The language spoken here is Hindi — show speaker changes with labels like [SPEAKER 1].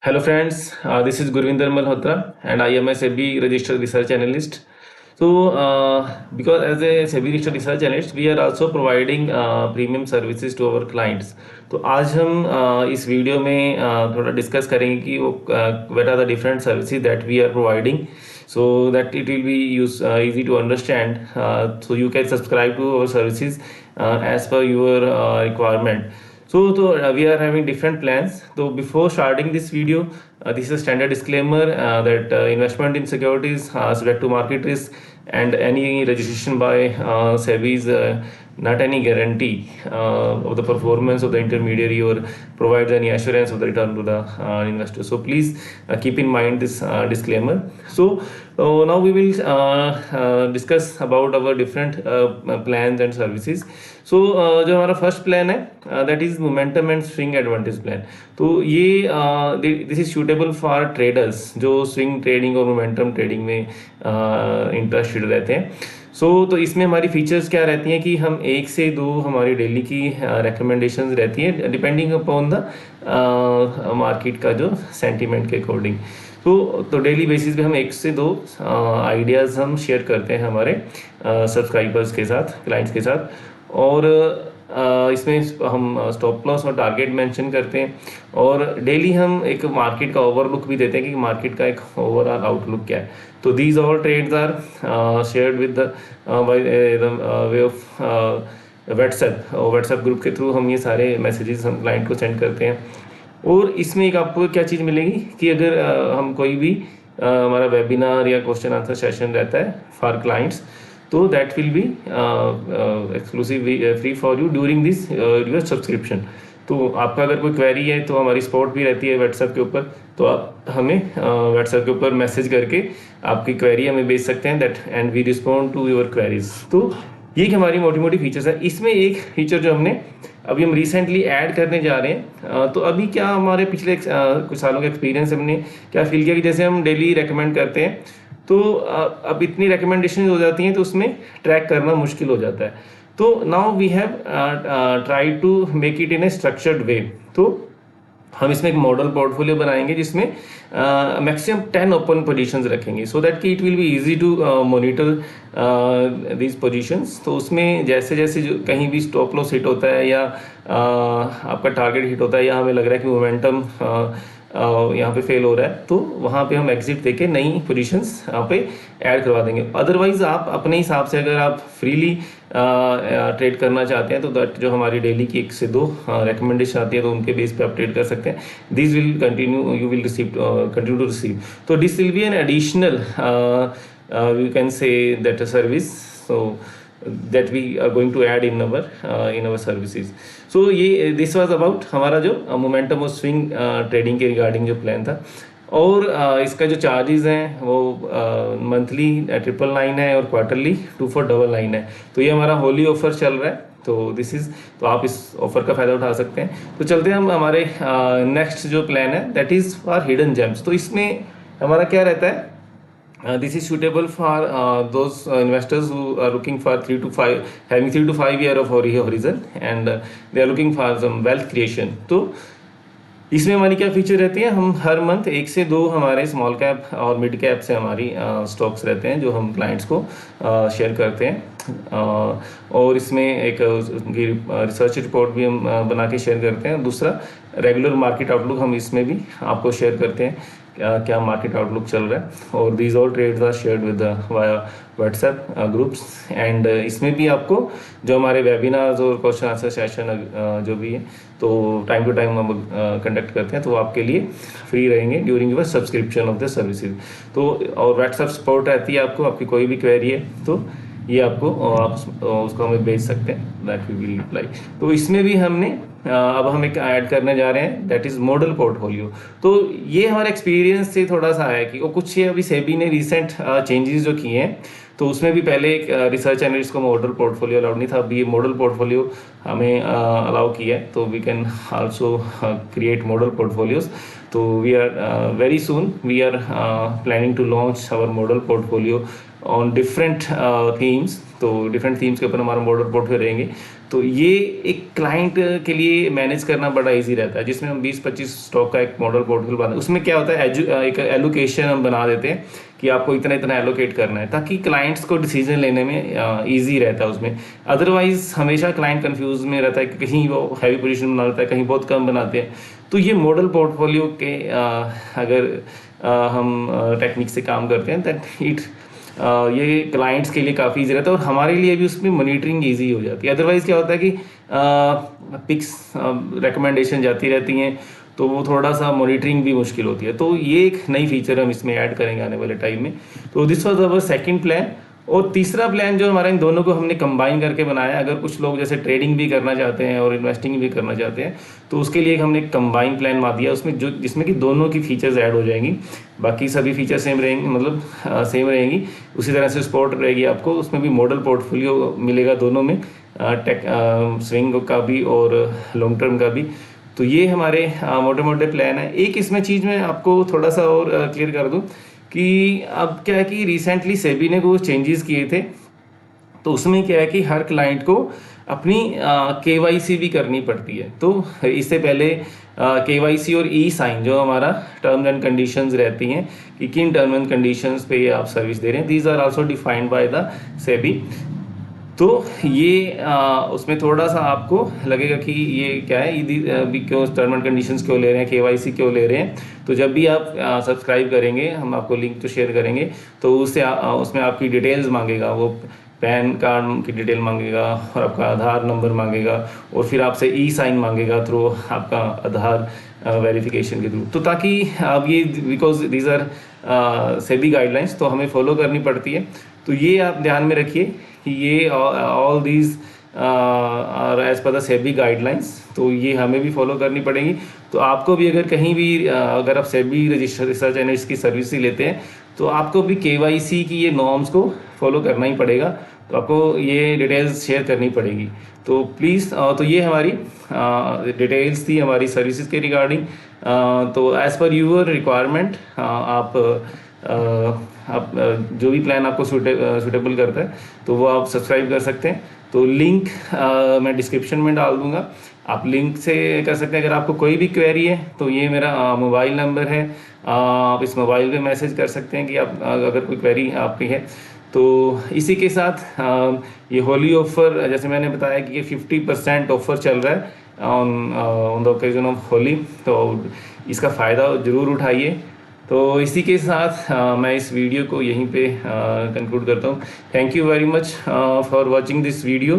[SPEAKER 1] Hello friends, this is Gurvinder Malhotra and I am a SEBI registered research analyst. Because as a SEBI registered research analyst, we are also providing premium services to our clients. तो आज हम इस वीडियो में थोड़ा डिस्कस करेंगे कि वो what are the different services that we are providing, so that it will be easy to understand. So you can subscribe to our services as per your requirement. So we are having different plans. So before starting this video, this is a standard disclaimer that investment in securities subject to market risk, and any registration by SEBI is not any guarantee of the performance of the intermediary or provides any assurance of the return to the investor. So please keep in mind this disclaimer. So now we will discuss about our different plans and services. सो जो हमारा फर्स्ट प्लान है that is momentum and swing advantage plan. तो ये this is suitable for traders जो स्विंग ट्रेडिंग और मोमेंटम ट्रेडिंग में इंटरेस्टेड रहते हैं. तो इसमें हमारी फीचर्स क्या रहती हैं कि हम 1 से 2 हमारी डेली की रिकमेंडेशंस रहती हैं डिपेंडिंग अपॉन द मार्केट का जो सेंटीमेंट के अकॉर्डिंग. तो डेली बेसिस पे हम 1 से 2 आइडियाज़ हम शेयर करते हैं हमारे सब्सक्राइबर्स के साथ, क्लाइंट्स के साथ. और इसमें हम स्टॉप लॉस और टारगेट मेंशन करते हैं और डेली हम एक मार्केट का ओवरलुक भी देते हैं कि मार्केट का एक ओवरऑल आउटलुक क्या है. तो these all trades are shared with the by the way of WhatsApp group के थ्रू हम ये सारे मैसेजेस हम क्लाइंट को सेंड करते हैं. और इसमें एक आपको क्या चीज़ मिलेगी कि अगर हम कोई भी हमारा वेबिनार या क्वेश्चन आंसर सेशन रहता है फॉर क्लाइंट्स, तो that will be exclusive free for you during this your subscription. तो आपका अगर कोई क्वेरी है तो हमारी सपोर्ट भी रहती है व्हाट्सएप के ऊपर, तो आप हमें व्हाट्सएप के ऊपर मैसेज करके आपकी क्वेरी हमें भेज सकते हैं that and we respond to your queries. तो ये हमारी मोटी फीचर्स है. इसमें एक फीचर जो अभी हम रिसेंटली ऐड करने जा रहे हैं, तो अभी क्या हमारे पिछले कुछ सालों का एक्सपीरियंस हमने क्या फील किया कि जैसे हम डेली रेकमेंड करते हैं तो अब इतनी रिकमेंडेशन हो जाती हैं तो उसमें ट्रैक करना मुश्किल हो जाता है. तो now we have try to make it in a structured way. तो हम इसमें एक मॉडल पोर्टफोलियो बनाएंगे जिसमें मैक्सिमम 10 ओपन पोजीशंस रखेंगे सो दैट कि it will be easy to monitor these positions. तो उसमें जैसे जैसे जो कहीं भी स्टॉप लॉस हिट होता है या आपका टारगेट हिट होता है या हमें लग रहा है कि मोमेंटम यहाँ पे फेल हो रहा है, तो वहाँ पे हम एग्जिट देके नई पोजीशंस यहाँ पे ऐड करवा देंगे. अदरवाइज आप अपने हिसाब से अगर आप फ्रीली ट्रेड करना चाहते हैं तो दैट जो हमारी डेली की 1 से 2 रिकमेंडेशन आती है तो उनके बेस पे आप ट्रेड कर सकते हैं. This will continue, you will continue to receive. तो this will be an additional you can say that a service so that we are going to add in our services. So ये this was about हमारा जो मोमेंटम और स्विंग ट्रेडिंग के रिगार्डिंग जो प्लान था. और इसका जो चार्जेस हैं वो मंथली 999 है और क्वार्टरली 2499 है. तो ये हमारा होली ऑफर चल रहा है. तो आप इस ऑफर का फ़ायदा उठा सकते हैं. तो चलते हैं हम हमारे नेक्स्ट जो प्लान है that is for hidden gems. तो इसमें हमारा क्या रहता है, this is suitable for those investors who are looking for 3 to 5 year of horizon and they are looking for some wealth creation. तो इसमें हमारी क्या फीचर रहती है, हम हर मंथ 1 से 2 हमारे स्मॉल कैप और मिड कैप से हमारी स्टॉक्स रहते हैं जो हम क्लाइंट्स को शेयर करते हैं. और इसमें एक उनकी रिसर्च रिपोर्ट भी हम बना के शेयर करते हैं. दूसरा रेगुलर मार्केट आउटलुक हम इसमें भी आपको शेयर करते हैं क्या मार्केट आउटलुक चल रहा है. और these all trades are shared with via WhatsApp groups. And इसमें भी आपको जो हमारे वेबिनार्स और क्वेश्चन आंसर सेशन जो भी है तो टाइम टू टाइम हम कंडक्ट करते हैं तो आपके लिए फ्री रहेंगे during your subscription of the services. तो और व्हाट्सएप सपोर्ट रहती है आपको, आपकी कोई भी क्वेरी है तो ये आपको आप उसको हमें भेज सकते हैं दैट वी विल रिप्लाई. तो इसमें भी हमने अब हम एक ऐड करने जा रहे हैं दैट इज़ मॉडल पोर्टफोलियो. तो ये हमारे एक्सपीरियंस से थोड़ा सा है कि वो कुछ ये अभी सेबी ने रिसेंट चेंजेस जो किए हैं तो उसमें भी पहले एक रिसर्च एनालिस्ट को मॉडल पोर्टफोलियो अलाउड नहीं था. अभी ये मॉडल पोर्टफोलियो हमें अलाउ किया है तो we can also create model portfolios. तो we are very soon we are planning to launch our model portfolio on different themes. तो डिफरेंट थीम्स के ऊपर हमारा मॉडल पोर्टफोलियो रहेंगे. तो ये एक क्लाइंट के लिए मैनेज करना बड़ा इजी रहता है, जिसमें हम 20-25 स्टॉक का एक मॉडल पोर्टफोलियो बनाते हैं। उसमें क्या होता है, एक एलोकेशन हम बना देते हैं कि आपको इतना इतना एलोकेट करना है, ताकि क्लाइंट्स को डिसीजन लेने में ईजी रहता है उसमें। अदरवाइज हमेशा क्लाइंट कंफ्यूज में रहता है कि कहीं वो हैवी पोजीशन बना लेता है, कहीं बहुत कम बनाते हैं। तो ये मॉडल पोर्टफोलियो के अगर हम टेक्निक से काम करते हैं, दैट ये क्लाइंट्स के लिए काफ़ी ईजी रहता है, और हमारे लिए भी उसमें मॉनिटरिंग ईजी हो जाती है। अदरवाइज़ क्या होता है कि पिक्स रिकमेंडेशन जाती रहती हैं, तो वो थोड़ा सा मॉनिटरिंग भी मुश्किल होती है। तो ये एक नई फीचर हम इसमें ऐड करेंगे आने वाले टाइम में। तो this was our second plan. और तीसरा प्लान जो हमारा, इन दोनों को हमने कंबाइन करके बनाया। अगर कुछ लोग जैसे ट्रेडिंग भी करना चाहते हैं और इन्वेस्टिंग भी करना चाहते हैं, तो उसके लिए हमने कंबाइन प्लान बना दिया उसमें, जिसमें कि दोनों की फीचर्स ऐड हो जाएंगी। बाकी सभी फीचर सेम रहेंगी, मतलब सेम रहेंगी। उसी तरह से सपोर्ट रहेगी आपको, उसमें भी मॉडल पोर्टफोलियो मिलेगा दोनों में, टेक स्विंग का भी और लॉन्ग टर्म का भी। तो ये हमारे मोटे मोटे प्लान है। एक इसमें चीज़ मैं आपको थोड़ा सा और क्लियर कर दूं कि अब क्या है कि रिसेंटली सेबी ने कुछ चेंजेस किए थे। तो उसमें क्या है कि हर क्लाइंट को अपनी केवाईसी भी करनी पड़ती है। तो इससे पहले केवाईसी और ई साइन, जो हमारा टर्म्स एंड कंडीशंस रहती हैं कि किन टर्म एंड कंडीशंस पे आप सर्विस दे रहे हैं, these are also defined by the SEBI. तो ये उसमें थोड़ा सा आपको लगेगा कि ये क्या है, ये क्यों टर्म एंड कंडीशंस क्यों ले रहे हैं, केवाईसी क्यों ले रहे हैं। तो जब भी आप सब्सक्राइब करेंगे, हम आपको लिंक तो शेयर करेंगे, तो उससे उसमें आपकी डिटेल्स मांगेगा, वो पैन कार्ड की डिटेल मांगेगा और आपका आधार नंबर मांगेगा, और फिर आपसे ई साइन मांगेगा थ्रू आपका आधार वेरिफिकेशन के थ्रू। तो ताकि अब ये, because these are SEBI guidelines, तो हमें फॉलो करनी पड़ती है। तो ये आप ध्यान में रखिए कि ये all these are as per the SEBI guidelines, तो ये हमें भी फॉलो करनी पड़ेगी। तो आपको भी अगर कहीं भी अगर आप सेबी रजिस्टर्ड रिसर्च एनालिस्ट की सर्विस ही लेते हैं, तो आपको भी केवाईसी की ये नॉर्म्स को फॉलो करना ही पड़ेगा। तो आपको ये डिटेल्स शेयर करनी पड़ेगी। तो प्लीज़, तो ये हमारी डिटेल्स थी हमारी सर्विसेज के रिगार्डिंग। तो एज़ पर यूर रिक्वायरमेंट आप जो भी प्लान आपको सूटेबल करता है, तो वो आप सब्सक्राइब कर सकते हैं। तो लिंक मैं डिस्क्रिप्शन में डाल दूंगा, आप लिंक से कर सकते हैं। अगर आपको कोई भी क्वेरी है, तो ये मेरा मोबाइल नंबर है, आप इस मोबाइल पे मैसेज कर सकते हैं कि आप अगर कोई क्वेरी आपकी है। तो इसी के साथ ये होली ऑफर, जैसे मैंने बताया कि ये 50% ऑफर चल रहा है on the occasion of Holi, तो इसका फ़ायदा ज़रूर उठाइए। तो इसी के साथ मैं इस वीडियो को यहीं पे कंक्लूड करता हूँ। Thank you very much for watching this video.